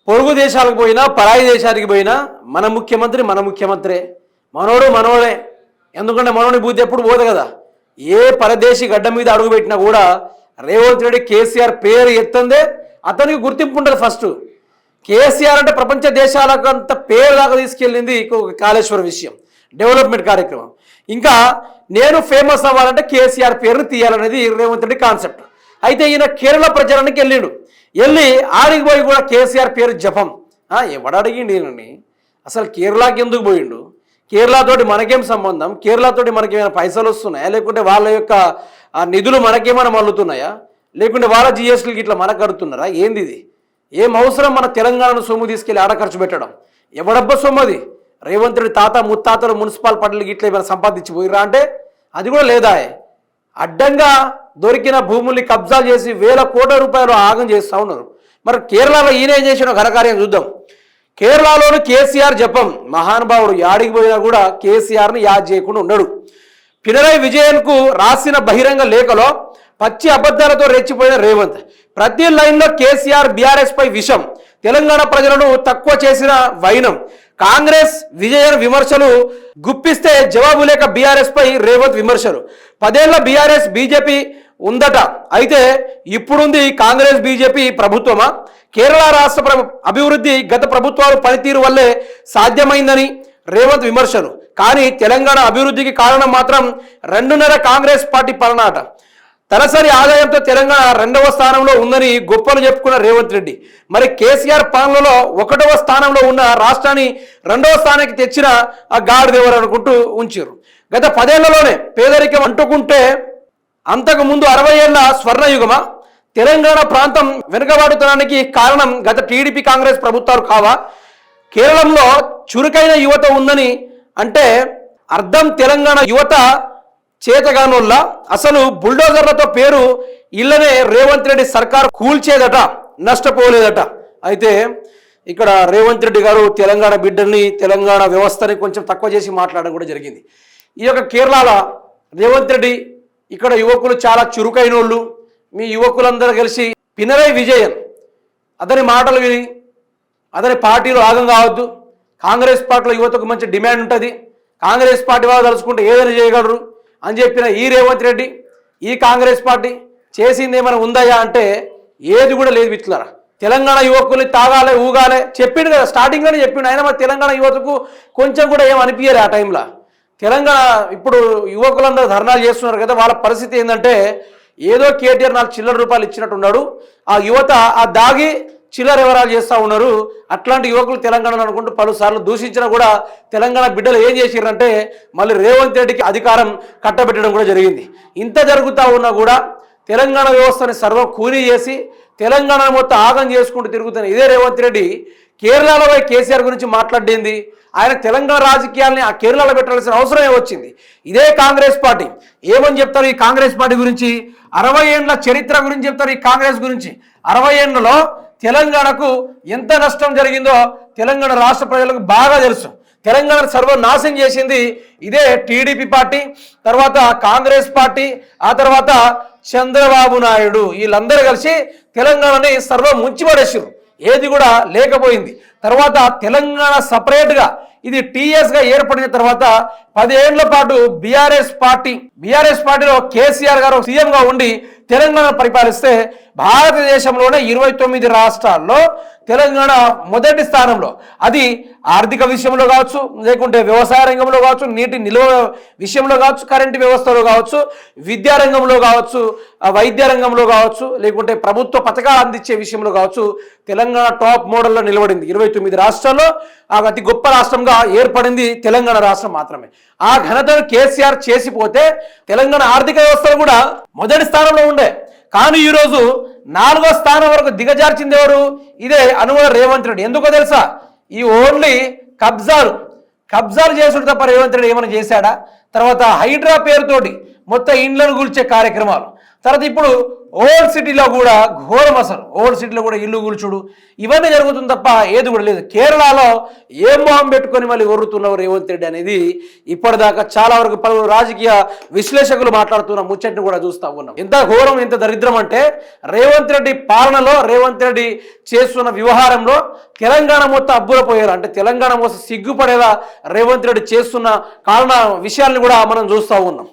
పొరుగు దేశాలకు పోయినా పరాయి దేశానికి పోయినా మన ముఖ్యమంత్రే, మనోడే. ఎందుకంటే మనోని బుద్ధి ఎప్పుడు పోదు కదా. ఏ పరదేశీ గడ్డ మీద అడుగుపెట్టినా కూడా రేవంత్ రెడ్డి కేసీఆర్ పేరు ఎత్తందే అతనికి గుర్తింపు ఉంటుంది. ఫస్ట్ కేసీఆర్ అంటే ప్రపంచ దేశాలకు అంత పేరు దాకా తీసుకెళ్ళింది కాళేశ్వరం విషయం, డెవలప్మెంట్ కార్యక్రమం. ఇంకా నేను ఫేమస్ అవ్వాలంటే కేసీఆర్ పేరును తీయాలనేది రేవంత్ రెడ్డి కాన్సెప్ట్. అయితే ఈయన కేరళ ప్రచారానికి వెళ్ళి ఆడికి పోయి కూడా కేసీఆర్ పేరు జపం. ఎవడడిగిండి ఈయనని? అసలు కేరళకి ఎందుకు పోయిండు? కేరళతోటి మనకేం సంబంధం? కేరళతోటి మనకేమైనా పైసలు వస్తున్నాయా? లేకుంటే వాళ్ళ యొక్క నిధులు మనకేమైనా మల్లుతున్నాయా? లేకుంటే వాళ్ళ జిఎస్టీలకి ఇట్లా మనకు కడుతున్నారా? ఏంది ఇది? ఏం అవసరం మన తెలంగాణను సొమ్ము తీసుకెళ్ళి ఆడ ఖర్చు పెట్టడం? ఎవడబ్బా సొమ్ము అది? రేవంత్ రెడ్డి తాత ముత్తాతలు మున్సిపల్ పనులకి ఇట్లా ఏమైనా సంపాదించి పోయిరా అంటే అది కూడా లేదా. అడ్డంగా దొరికిన భూముల్ని కబ్జాలు చేసి వేల కోట్ల రూపాయలు ఆగం చేస్తూ ఉన్నారు. మరి కేరళలో ఈయన ఏం చేసిన ఘనకార్యం చూద్దాం. కేరళలోని కేసీఆర్ జపం. మహానుభావుడు యాడికి పోయినా కూడా కేసీఆర్ని యాద్ చేయకుండా ఉన్నాడు. పినరయ్ విజయన్కు రాసిన బహిరంగ లేఖలో పచ్చి అబద్ధాలతో రెచ్చిపోయిన రేవంత్. ప్రతి లైన్లో కేసీఆర్ బీఆర్ఎస్ పై విషం. తెలంగాణ ప్రజలను తక్కువ చేసిన వైనం. కాంగ్రెస్ విజయన్ విమర్శలు గుప్పిస్తే జవాబు లేక బీఆర్ఎస్ పై రేవంత్ విమర్శలు. 10 ఏళ్ల బీఆర్ఎస్ బీజేపీ ఉందట, అయితే ఇప్పుడుంది కాంగ్రెస్ బీజేపీ ప్రభుత్వమా? కేరళ రాష్ట్ర అభివృద్ధి గత ప్రభుత్వాలు పనితీరు వల్లే సాధ్యమైందని రేవంత్ విమర్శలు. కానీ తెలంగాణ అభివృద్ధికి కారణం మాత్రం 2.5 కాంగ్రెస్ పార్టీ పాలన. తలసరి ఆదాయంతో తెలంగాణ 2వ స్థానంలో ఉందని గొప్పలు చెప్పుకున్న రేవంత్ రెడ్డి మరి కేసీఆర్ పాలనలో 1వ స్థానంలో ఉన్న రాష్ట్రాన్ని 2వ స్థానానికి తెచ్చిన ఆ గాడిదేవరు అనుకుంటూ ఉంచారు. గత 10 ఏళ్లలోనే పేదరికం అంటుకుంటే అంతకు ముందు 60 ఏళ్ల స్వర్ణయుగమా? తెలంగాణ ప్రాంతం వెనుకబాటుతనానికి కారణం గత టీడీపీ కాంగ్రెస్ ప్రభుత్వాలు కావా? కేరళంలో చురుకైన యువత ఉందని అంటే అర్థం తెలంగాణ యువత చేతగానోళ్ళ. అసలు బుల్డోజర్లతో పేరు ఇళ్ళనే రేవంత్ రెడ్డి సర్కారు కూల్చేదట, నష్టపోలేదట. అయితే ఇక్కడ రేవంత్ రెడ్డి గారు తెలంగాణ బిడ్డల్ని తెలంగాణ వ్యవస్థని కొంచెం తక్కువ చేసి మాట్లాడడం కూడా జరిగింది. ఈ యొక్క కేరళలో రేవంత్ రెడ్డి ఇక్కడ యువకులు చాలా చురుకైన వాళ్ళు, మీ యువకులందరూ కలిసి పినరయ్ విజయన్ అతని మాటలు విని అతని పార్టీలో ఆగం కావద్దు. కాంగ్రెస్ పార్టీలో యువతకు మంచి డిమాండ్ ఉంటుంది, కాంగ్రెస్ పార్టీ వాళ్ళు తలుచుకుంటే ఏదైనా చేయగలరు అని చెప్పిన ఈ రేవంత్ రెడ్డి ఈ కాంగ్రెస్ పార్టీ చేసింది ఏమైనా ఉందయా అంటే ఏది కూడా లేదు. ఇట్లారా తెలంగాణ యువకుల్ని తాగాలే ఊగాలే చెప్పిండు కదా, స్టార్టింగ్లోనే చెప్పిండు. ఆయన మరి తెలంగాణ యువతకు కొంచెం కూడా ఏం అనిపించలే ఆ టైంలో. తెలంగాణ ఇప్పుడు యువకులందరూ ధర్నాలు చేస్తున్నారు కదా, వాళ్ళ పరిస్థితి ఏంటంటే ఏదో కేటీఆర్ 4 చిల్లర రూపాయలు ఇచ్చినట్టు ఉన్నాడు. ఆ యువత ఆ దాగి చిల్లర వివరాలు చేస్తూ ఉన్నారు. అట్లాంటి యువకులు తెలంగాణను అనుకుంటూ పలుసార్లు దూషించినా కూడా తెలంగాణ బిడ్డలు ఏం చేసిరంటే మళ్ళీ రేవంత్ రెడ్డికి అధికారం కట్టబెట్టడం కూడా జరిగింది. ఇంత జరుగుతూ ఉన్నా కూడా తెలంగాణ వ్యవస్థని సర్వం కూలీ చేసి తెలంగాణ మొత్తం ఆగం చేసుకుంటూ తిరుగుతున్న ఇదే రేవంత్ రెడ్డి కేరళలో పోయి కేసీఆర్ గురించి మాట్లాడింది. ఆయన తెలంగాణ రాజకీయాల్ని ఆ కేరళలో పెట్టాల్సిన అవసరమే వచ్చింది. ఇదే కాంగ్రెస్ పార్టీ ఏమని చెప్తారు ఈ కాంగ్రెస్ పార్టీ గురించి? 60 ఏళ్ల చరిత్ర గురించి చెప్తారు ఈ కాంగ్రెస్ గురించి. 60 ఏళ్లలో తెలంగాణకు ఎంత నష్టం జరిగిందో తెలంగాణ రాష్ట్ర ప్రజలకు బాగా తెలుసు. తెలంగాణ సర్వనాశనం చేసింది ఇదే టీడీపీ పార్టీ, తర్వాత కాంగ్రెస్ పార్టీ, ఆ తర్వాత చంద్రబాబు నాయుడు. వీళ్ళందరూ కలిసి తెలంగాణని సర్వం ముంచిపడేసారు, ఏది కూడా లేకపోయింది. తర్వాత తెలంగాణ సపరేట్గా ఇది టీఎస్గా ఏర్పడిన తర్వాత 10 ఏళ్ల పాటు బీఆర్ఎస్ పార్టీలో కేసీఆర్ గారు సీఎంగా ఉండి తెలంగాణ పరిపాలిస్తే భారతదేశంలోనే 29 రాష్ట్రాల్లో తెలంగాణ మొదటి స్థానంలో. అది ఆర్థిక విషయంలో కావచ్చు, లేకుంటే వ్యవసాయ రంగంలో కావచ్చు, నీటి నిల్వ విషయంలో కావచ్చు, కరెంటు వ్యవస్థలో కావచ్చు, విద్యారంగంలో కావచ్చు, వైద్య రంగంలో కావచ్చు, లేకుంటే ప్రభుత్వ పథకాలు అందించే విషయంలో కావచ్చు తెలంగాణ టాప్ మోడల్లో నిలబడింది. 29 రాష్ట్రాల్లో అతి గొప్ప రాష్ట్రంగా ఏర్పడింది తెలంగాణ రాష్ట్రం మాత్రమే. ఆ ఘనతను కేసీఆర్ చేసిపోతే తెలంగాణ ఆర్థిక వ్యవస్థలు కూడా మొదటి స్థానంలో ఉండే. కానీ ఈరోజు 4వ స్థానం వరకు దిగజార్చింది ఎవరు? ఇదే అనుమల రేవంత్ రెడ్డి. ఎందుకో తెలుసా? ఈ ఓన్లీ కబ్జాలు చేసుడు తప్ప రేవంత్ రెడ్డి ఏమైనా చేశాడా? తర్వాత హైడ్రా పేరుతోటి మొత్తం ఇండ్లను కూల్చే కార్యక్రమాలు, తర్వాత ఇప్పుడు ఓల్డ్ సిటీలో కూడా ఘోరం, అసలు ఓల్డ్ సిటీలో కూడా ఇల్లు కూల్చుడు ఇవన్నీ జరుగుతుంది తప్ప ఏది కూడా లేదు. కేరళలో ఏం మొహం పెట్టుకొని మళ్ళీ ఒర్రుతున్నారు రేవంత్ రెడ్డి అనేది ఇప్పటిదాకా చాలా వరకు పలువురు రాజకీయ విశ్లేషకులు మాట్లాడుతున్న ముచ్చట్ని కూడా చూస్తా ఉన్నాం. ఎంత ఘోరం, ఎంత దరిద్రం అంటే రేవంత్ రెడ్డి పాలనలో, రేవంత్ రెడ్డి చేస్తున్న వ్యవహారంలో తెలంగాణ మొత్తం అబ్బురపోయారు. అంటే తెలంగాణ మొత్తం సిగ్గుపడేలా రేవంత్ రెడ్డి చేస్తున్న కారణ విషయాల్ని కూడా మనం చూస్తూ ఉన్నాం.